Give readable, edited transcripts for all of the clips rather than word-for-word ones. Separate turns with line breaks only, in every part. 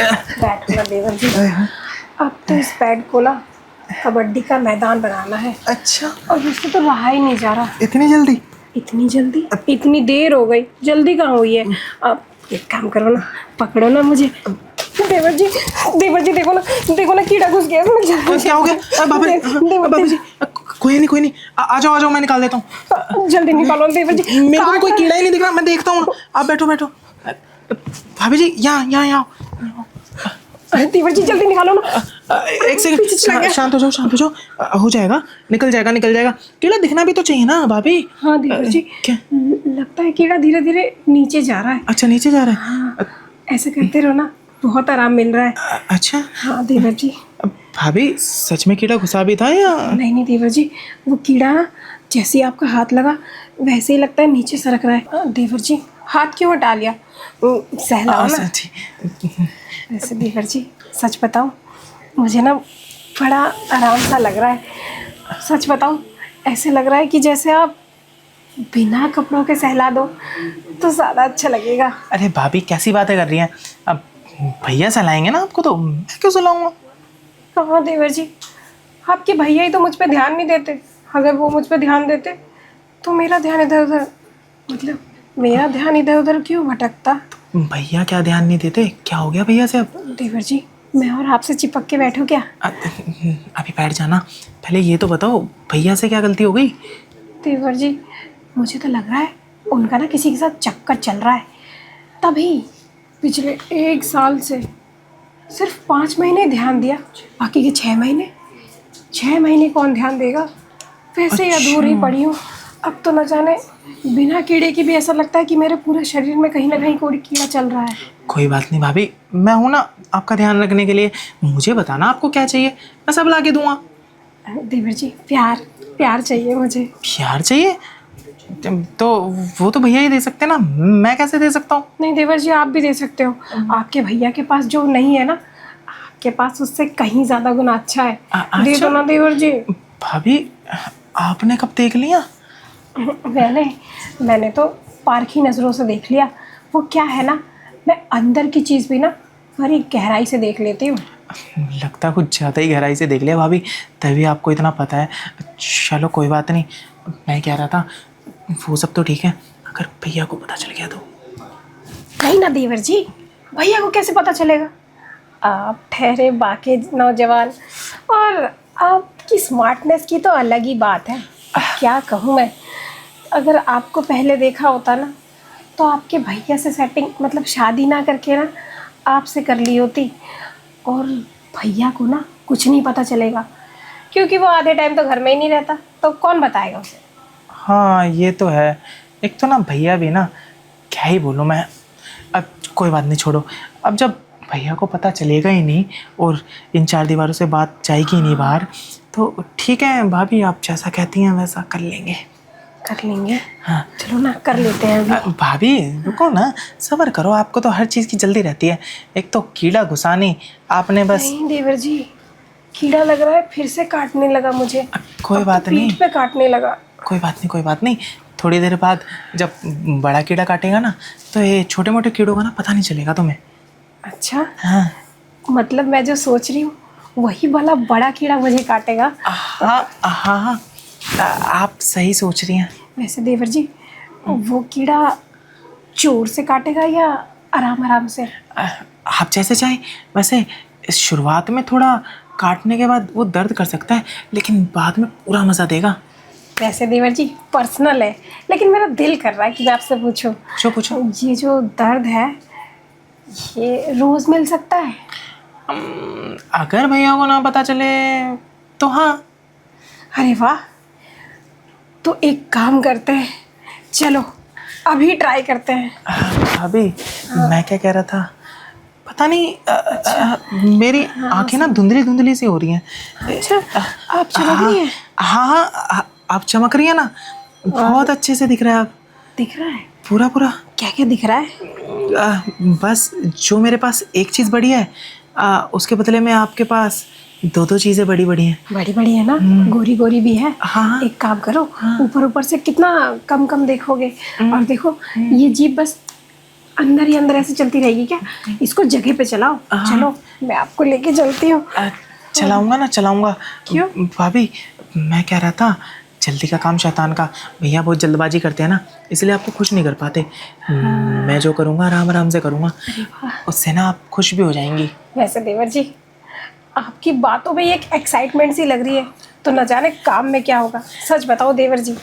बैठो ना देवर जी। अब तो इस बेड को ना कबड्डी का मैदान बनाना है।
अच्छा,
और मुझसे तो रहा ही नहीं जा रहा।
इतनी जल्दी?
इतनी जल्दी? इतनी देर हो गई, जल्दी कहाँ हुई है? अब एक काम करो ना, पकड़ो ना मुझे। देवर जी, देवर जी देखो ना कीड़ा घुस गया इसमें।
क्या हो गया? बाबा जी, कोई नहीं, आ जाओ, मैं निकाल देता हूँ।
जल्दी निकालो देवर जी।
मेरे को तो कोई कीड़ा ही नहीं दिख रहा, मैं देखता हूँ। आप बैठो। भाभी जी, यहाँ
देवर जी जल्दी निकालो ना।
एक सेकंड, शांत हो जाओ। हो जाएगा, निकल जाएगा। कीड़ा दिखना भी तो चाहिए ना भाभी।
हाँ देवर जी,
क्या
लगता है कीड़ा धीरे धीरे नीचे जा रहा है।
अच्छा, नीचे जा रहा है?
हाँ, ऐसे करते रहो ना, बहुत आराम मिल रहा है।
अच्छा।
हाँ देवर जी।
भाभी सच में कीड़ा घुसा भी था या?
नहीं देवर जी, वो कीड़ा जैसे ही आपका हाथ लगा वैसे ही लगता है नीचे सरक रहा है। देवर जी हाथ क्यों हटा लिया? सहलाओ ना। वैसे देवर जी सच बताऊं, मुझे ना बड़ा आराम सा लग रहा है। सच बताऊं, ऐसे लग रहा है कि जैसे आप बिना कपड़ों के सहला दो तो ज़्यादा अच्छा लगेगा।
अरे भाभी कैसी बातें कर रही हैं? अब भैया सहलाएंगे ना आपको, तो मैं क्यों सहलाऊंगा?
हाँ देवर जी, आपके भैया ही तो मुझ पे ध्यान नहीं देते। अगर वो मुझ पे ध्यान देते तो मेरा ध्यान इधर उधर क्यों भटकता?
भैया क्या ध्यान नहीं देते? क्या हो गया भैया से अब?
देवर जी, मैं और आपसे चिपक के बैठूं क्या?
अभी बैठ जाना, पहले ये तो बताओ भैया से क्या गलती हो गई?
देवर जी, मुझे तो लग रहा है उनका ना किसी के साथ चक्कर चल रहा है। तभी पिछले 1 साल से सिर्फ 5 महीने ध्यान दिया, बाकी के 6 महीने कौन ध्यान देगा? वैसे ही अधूरी पड़ी हूँ। अब तो न जाने बिना कीड़े की भी ऐसा लगता है कि मेरे पूरे शरीर में कहीं ना कहीं कोई कीड़ा चल रहा है।
कोई बात नहीं भाभी, मैं हूँ ना आपका ध्यान रखने के लिए। मुझे बताना आपको क्या चाहिए, मैं सब ला के दूंगा।
देवर जी, प्यार चाहिए मुझे।
प्यार चाहिए? तो वो तो भैया ही दे सकते हैं ना, मैं कैसे दे सकता हूँ?
नहीं देवर जी, आप भी दे सकते हो। आपके भैया के पास जो नहीं है ना, आपके पास उससे कहीं ज्यादा गुना अच्छा है। दे दो ना देवर जी।
भाभी आपने कब देख लिया?
मैंने तो पारखी नज़रों से देख लिया। वो क्या है ना, मैं अंदर की चीज़ भी ना बड़ी गहराई से देख लेती हूँ।
लगता कुछ ज़्यादा ही गहराई से देख लिया भाभी, तभी आपको इतना पता है। चलो कोई बात नहीं, मैं कह रहा था वो सब तो ठीक है, अगर भैया को पता चल गया तो?
नहीं ना देवर जी, भैया को कैसे पता चलेगा? आप ठहरे बाकी नौजवान, और आपकी स्मार्टनेस की तो अलग ही बात है। क्या कहूँ मैं, अगर आपको पहले देखा होता ना तो आपके भैया से सेटिंग मतलब शादी ना करके ना आपसे कर ली होती, और भैया को ना कुछ नहीं पता चलेगा क्योंकि वो आधे टाइम तो घर में ही नहीं रहता, तो कौन बताएगा उसे?
हाँ ये तो है। एक तो ना भैया भी ना, क्या ही बोलूँ मैं। अब कोई बात नहीं, छोड़ो। अब जब भैया को पता चलेगा ही नहीं और इन 4 दीवारों से बात जाएगी ही नहीं बाहर, तो ठीक है भाभी, आप जैसा कहती हैं वैसा कर लेंगे।
हाँ चलो ना, कर लेते हैं अभी।
भाभी रुको ना, सब्र करो, आपको तो हर चीज़ की जल्दी रहती है। एक तो कीड़ा घुसानी आपने बस।
नहीं देवर जी, कीड़ा लग रहा है, फिर से काटने लगा मुझे।
कोई बात नहीं,
पीठ पे काटने लगा।
कोई बात नहीं। थोड़ी देर बाद जब बड़ा कीड़ा काटेगा ना, तो ये छोटे मोटे कीड़ों का ना पता नहीं चलेगा तुम्हें।
अच्छा,
हाँ
मतलब मैं जो सोच रही हूँ वही वाला बड़ा कीड़ा मुझे काटेगा?
हाँ, आप सही सोच रही हैं।
वैसे देवर जी, वो कीड़ा जोर से काटेगा या आराम आराम से?
आप जैसे चाहें। वैसे शुरुआत में थोड़ा काटने के बाद वो दर्द कर सकता है, लेकिन बाद में पूरा मज़ा देगा।
वैसे देवर जी पर्सनल है, लेकिन मेरा दिल कर रहा है कि मैं आपसे पूछूं।
पूछो।
ये जो दर्द है, ये रोज़ मिल सकता है?
अगर भैया को ना पता चले तो हाँ।
अरे वाह, तो एक काम करते हैं, चलो अभी ट्राई करते हैं।
अभी मैं क्या कह रहा था, पता नहीं, मेरी आंखें ना धुंधली सी हो रही हैं।
अच्छा, आप चमक रही हैं?
हाँ, आप चमक रही है ना, बहुत अच्छे से दिख रहा है। आप
दिख रहा है?
पूरा
क्या क्या दिख रहा है?
बस जो मेरे पास एक चीज़ बड़ी है, उसके बदले में आपके पास 2 चीज़ें बड़ी हैं।
बड़ी है ना? गोरी गोरी भी है।
हाँ।
एक काम करो, ऊपर से कितना कम देखोगे। और देखो, ये जीभ बस अंदर ही अंदर ऐसे चलती रहेगी क्या? इसको जगह पे चलाओ। चलो मैं आपको लेके चलती हूँ।
चलाऊंगा ना, चलाऊंगा।
क्यों?
भाभी मैं कह रहा था, जल्दी का काम शैतान का। भैया बहुत जल्दबाजी करते हैं ना, इसलिए आपको खुश नहीं कर पाते। मैं जो करूँगा आराम आराम से करूँगा, उससे ना आप खुश भी हो जाएंगी।
वैसे देवर जी, आपकी बातों में एक एक्साइटमेंट सी लग रही है, तो न जाने काम में क्या होगा। सच बताओ देवर जी,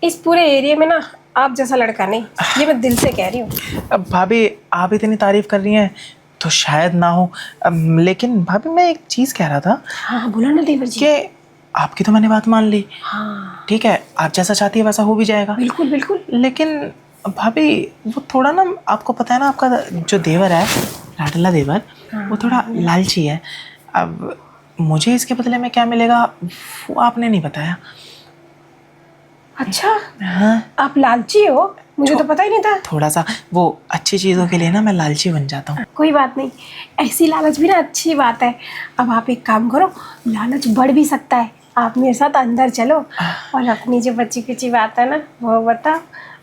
इस पूरे एरिया में ना आप जैसा लड़का नहीं, ये मैं दिल से कह रही हूँ।
अब भाभी आप इतनी तारीफ कर रही हैं तो शायद ना हो। लेकिन भाभी मैं एक चीज़ कह रहा था
हाँ बोलो ना देवर जी।
कि आपकी तो मैंने बात मान ली।
हाँ
ठीक है, आप जैसा चाहती है वैसा हो भी जाएगा।
बिल्कुल बिल्कुल।
लेकिन भाभी वो थोड़ा ना, आपको पता है ना, आपका जो देवर है, लाडला देवर, वो थोड़ा लालची है। अब मुझे इसके बदले में क्या मिलेगा वो आपने नहीं बताया।
अच्छा
हाँ,
आप लालची हो? मुझे तो पता ही नहीं था।
थोड़ा सा वो अच्छी चीज़ों के लिए ना मैं लालची बन जाता हूँ।
कोई बात नहीं, ऐसी लालच भी ना अच्छी बात है। अब आप एक काम करो, लालच बढ़ भी सकता है। आप मेरे साथ अंदर चलो और अपनी जो बच्ची कुची बात है ना वो बताओ,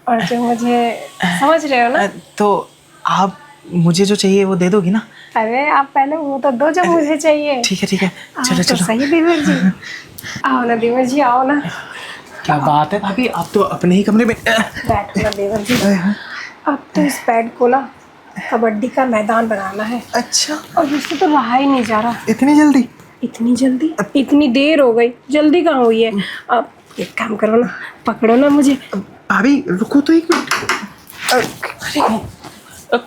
और जो मुझे समझ रहे हो ना।
तो आप मुझे जो चाहिए वो दे दोगी ना?
अरे आप पहले वो तो दो जो मुझे चाहिए।
ठीक है ठीक है,
आओ
चलो
तो
चलो।
सही देवर जी। आओ ना देवर जी, आओ ना।
क्या बात है भाभी, आप तो अपने ही कमरे में।
बैठो ना देवर जी। अब तो इस बेड को ना कबड्डी का मैदान बनाना है,
अच्छा,
और मुझसे तो रहा ही नहीं जा रहा।
इतनी जल्दी?
इतनी जल्दी? इतनी देर हो गई, जल्दी कहाँ हुई है। अब एक काम करो ना, पकड़ो ना मुझे।
भाभी रुको तो एक मिनट।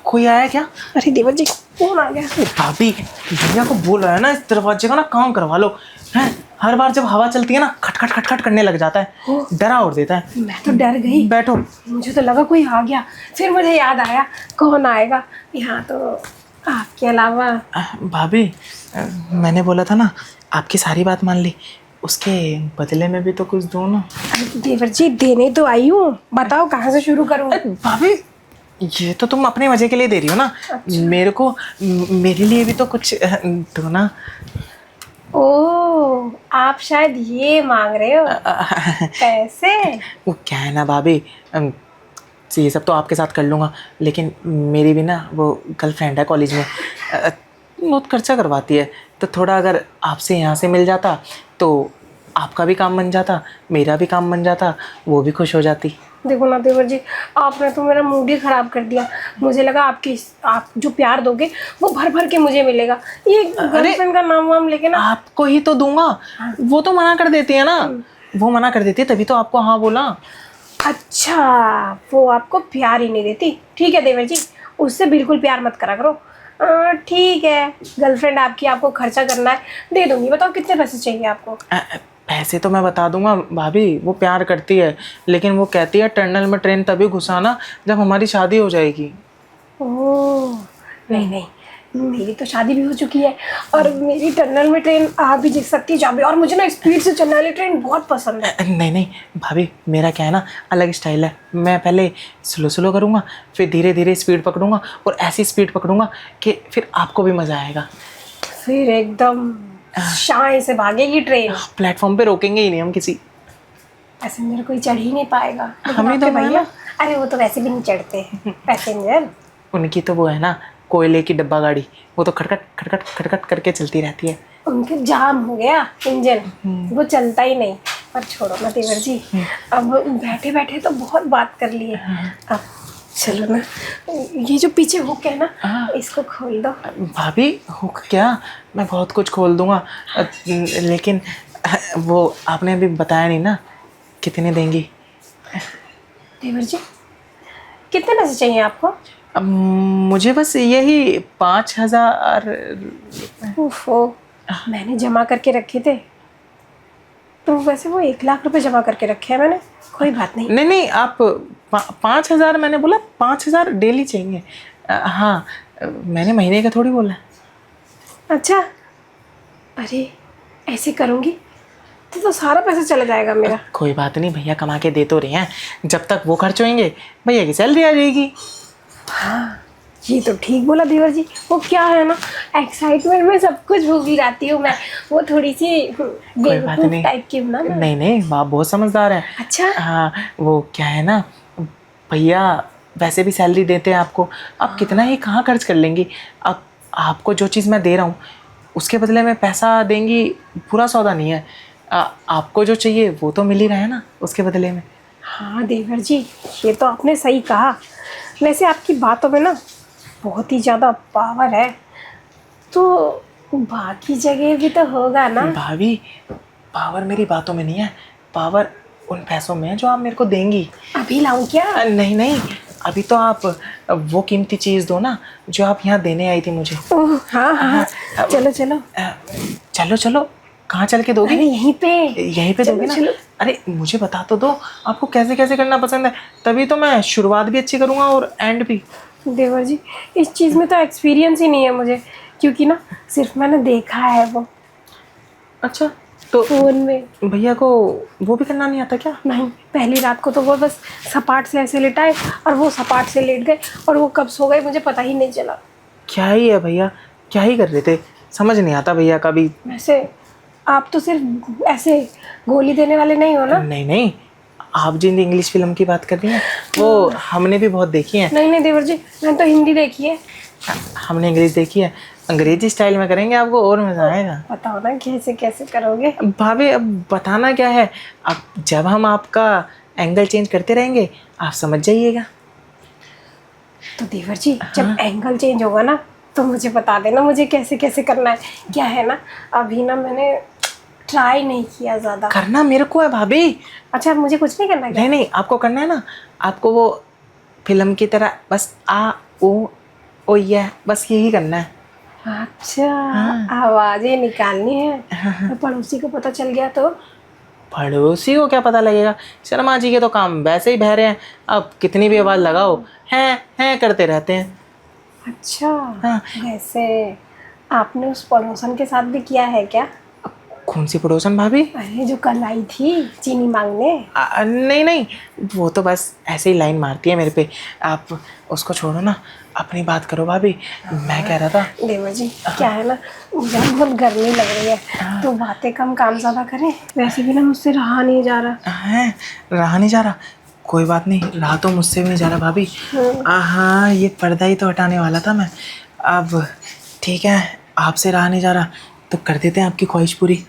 कोई आया क्या?
अरे देवर जी कौन आ गया?
भाभी भैया को बोल रहा है ना, इस दरवाजे का ना काम करवा लो। हैं, हर बार जब हवा चलती है ना खटखट खटखट करने लग जाता है, डरा और देता है।
मैं तो डर गई।
बैठो।
मुझे तो लगा कोई आ गया, फिर मुझे याद आया कौन आएगा यहाँ तो आपके अलावा।
भाभी मैंने बोला था ना, आपकी सारी बात मान ली, उसके बदले में भी तो कुछ दो ना।
अरे देवर जी देने तो आई हूँ, बताओ कहाँ से शुरू करूँ?
भाभी ये तो तुम अपने मजे के लिए दे रही हो ना। मेरे को मेरे लिए भी तो कुछ दो ना।
ओ आप शायद ये मांग रहे हो पैसे?
वो क्या है ना भाभी, ये सब तो आपके साथ कर लूँगा, लेकिन मेरी भी ना वो गर्लफ्रेंड है कॉलेज में, बहुत खर्चा करवाती है। तो थोड़ा अगर आपसे यहाँ से मिल जाता तो आपका भी काम बन जाता, मेरा भी काम बन जाता, वो भी खुश हो जाती।
देखो ना देवर जी, आपने तो मेरा मूड ही खराब कर दिया। मुझे लगा आप जो प्यार दोगे वो भर भर के मुझे मिलेगा। ये गर्लफ्रेंड का नाम वाम लेके ना।
आपको ही तो दूंगा, वो तो मना कर देती है ना। वो मना कर देती है तभी तो आपको हाँ बोला।
अच्छा वो आपको प्यार ही नहीं देती। ठीक है देवर जी, उससे बिल्कुल प्यार मत करा करो। ठीक है, गर्लफ्रेंड आपकी, आपको खर्चा करना है, दे दूंगी। बताओ कितने पैसे चाहिए आपको?
पैसे तो मैं बता दूंगा भाभी, वो प्यार करती है, लेकिन वो कहती है टनल में ट्रेन तभी घुसाना जब हमारी शादी हो जाएगी।
ओह नहीं नहीं, मेरी तो शादी भी हो चुकी है, और मेरी टनल में ट्रेन आ भी जा सकती है, जा भी। और मुझे ना स्पीड से चलने वाली ट्रेन बहुत पसंद है।
नहीं नहीं भाभी, मेरा क्या है ना, अलग स्टाइल है। मैं पहले स्लो स्लो करूँगा, फिर धीरे धीरे स्पीड पकड़ूंगा, और ऐसी स्पीड पकड़ूंगा कि फिर आपको भी मज़ा आएगा।
फिर एकदम शान से भागेगी ट्रेन।
प्लेटफॉर्म पे रोकेंगे ही नहीं हम किसी।
पैसेंजर कोई चढ़ ही नहीं पाएगा।
हम ही तो
भैया, अरे वो तो वैसे भी नहीं चढ़ते पैसेंजर।
उनकी तो वो है ना कोयले की डब्बा गाड़ी, वो तो खटखट खटखट खटखट करके चलती रहती है।
उनके जाम हो गया इंजन, वो चलता ही नहीं। पर छोड़ो ना देवर जी, अब बैठे बैठे तो बहुत बात कर लिए। अब चलो ना, ये जो पीछे हुक है ना, इसको खोल दो।
भाभी हुक क्या, मैं बहुत कुछ खोल दूंगा, लेकिन वो आपने अभी बताया नहीं ना, कितने देंगी?
देवर जी कितने पैसे चाहिए आपको?
अब मुझे बस यही 5,000।
ओफो, मैंने जमा करके रखे थे। तो वैसे वो 1 लाख रुपए जमा करके रखे हैं मैंने। कोई बात नहीं।
नहीं नहीं, आप 5,000, मैंने बोला 5,000 डेली चाहिए। हाँ, मैंने महीने का थोड़ी बोला।
अच्छा, अरे ऐसे करूँगी तो सारा पैसा चला जाएगा मेरा।
कोई बात नहीं, भैया कमा के दे तो रहे हैं, जब तक वो खर्च होंगे भैया की सैलरी आ जाएगी।
हाँ ये तो ठीक बोला देवर जी। वो क्या है ना, एक्साइटमेंट में सब कुछ भूल जाती हूँ मैं। वो थोड़ी सी बेवकूफ टाइप की हूँ ना मैं।
नहीं नहीं, आप बहुत समझदार हैं।
अच्छा
हाँ, वो क्या है ना, भैया वैसे भी सैलरी देते हैं आपको, आप कितना ही कहाँ खर्च कर लेंगी। अब आपको जो चीज़ मैं दे रहा हूँ उसके बदले में पैसा देंगी, पूरा सौदा नहीं है। आपको जो चाहिए वो तो मिल ही रहा है ना उसके बदले में।
हाँ देवर जी, ये तो आपने सही कहा। वैसे आपकी बातों में ना बहुत ही ज़्यादा पावर है, तो बाकी जगह भी तो होगा ना।
भाभी, पावर मेरी बातों में नहीं है, पावर उन पैसों में है जो आप मेरे को देंगी।
अभी लाऊं क्या?
नहीं नहीं, अभी तो आप वो कीमती चीज़ दो ना जो आप यहाँ देने आई थी मुझे।
ओह हाँ हाँ, चलो चलो।
चलो चलो, कहाँ चल के दोगी?
अरे यहीं पे।
यहीं पे दोगे ना?
चलो।
अरे मुझे बता तो दो, आपको कैसे कैसे करना पसंद है, तभी तो मैं शुरुआत भी अच्छी करूँगा और एंड भी।
देवर जी, इस चीज़ में तो एक्सपीरियंस ही नहीं है मुझे, क्योंकि ना सिर्फ मैंने देखा है वो
अच्छा, तो
फोन में।
भैया को वो भी करना नहीं आता क्या?
नहीं, पहली रात को तो वो बस सपाट से ऐसे लेटाए और वो सपाट से लेट गए और वो कब सो गए मुझे पता ही नहीं चला।
क्या ही है भैया, क्या ही कर रहे थे, समझ नहीं आता भैया का भी।
वैसे आप तो सिर्फ ऐसे गोली देने वाले नहीं हो ना?
नहीं नहीं, आप जिन इंग्लिश फिल्म की बात कर रही हैं वो हमने भी बहुत देखी है।
नहीं नहीं देवर जी, मैंने तो हिंदी देखी है।
हमने इंग्लिश देखी है, अंग्रेजी स्टाइल में करेंगे आपको और मजा आएगा।
बताओ ना कैसे कैसे करोगे?
भाभी अब बताना क्या है, अब जब हम आपका एंगल चेंज करते रहेंगे आप समझ जाइएगा।
तो देवर जी, जब एंगल चेंज होगा ना तो मुझे बता देना मुझे कैसे कैसे करना है। क्या है ना, अभी ना मैंने ट्राई नहीं किया ज़्यादा।
करना मेरे को है भाभी।
अच्छा, मुझे कुछ नहीं करना क्या?
नहीं नहीं, आपको करना है ना, आपको वो फिल्म की तरह बस आ ओ ये बस यही करना है।
अच्छा, आवाज़ें निकालनी है। तो पड़ोसी को पता चल गया तो?
पड़ोसी को क्या पता लगेगा, शर्मा जी के तो काम वैसे ही बहरे हैं, अब कितनी भी आवाज़ लगाओ हैं करते रहते हैं।
अच्छा,
हाँ।
वैसे आपने उस पड़ोसन के साथ भी किया है क्या?
कौन सी पड़ोसन भाभी?
अरे जो कल आई थी चीनी मांगने।
नहीं नहीं, वो तो बस ऐसे ही लाइन मारती है मेरे पे, आप उसको छोड़ो ना, अपनी बात करो भाभी। मैं कह रहा था
देवर जी, क्या है ना, मुझे बहुत गर्मी लग रही है तो बातें कम काम ज़्यादा करें। वैसे भी ना मुझसे रहा नहीं जा रहा
है, रहा नहीं जा रहा, कोई बात नहीं, रहा तो मुझसे भी नहीं जा रहा भाभी। हाँ, ये पर्दा ही तो हटाने वाला था मैं। अब ठीक है, आपसे रहा नहीं जा रहा तो कर देते हैं आपकी ख्वाहिश पूरी।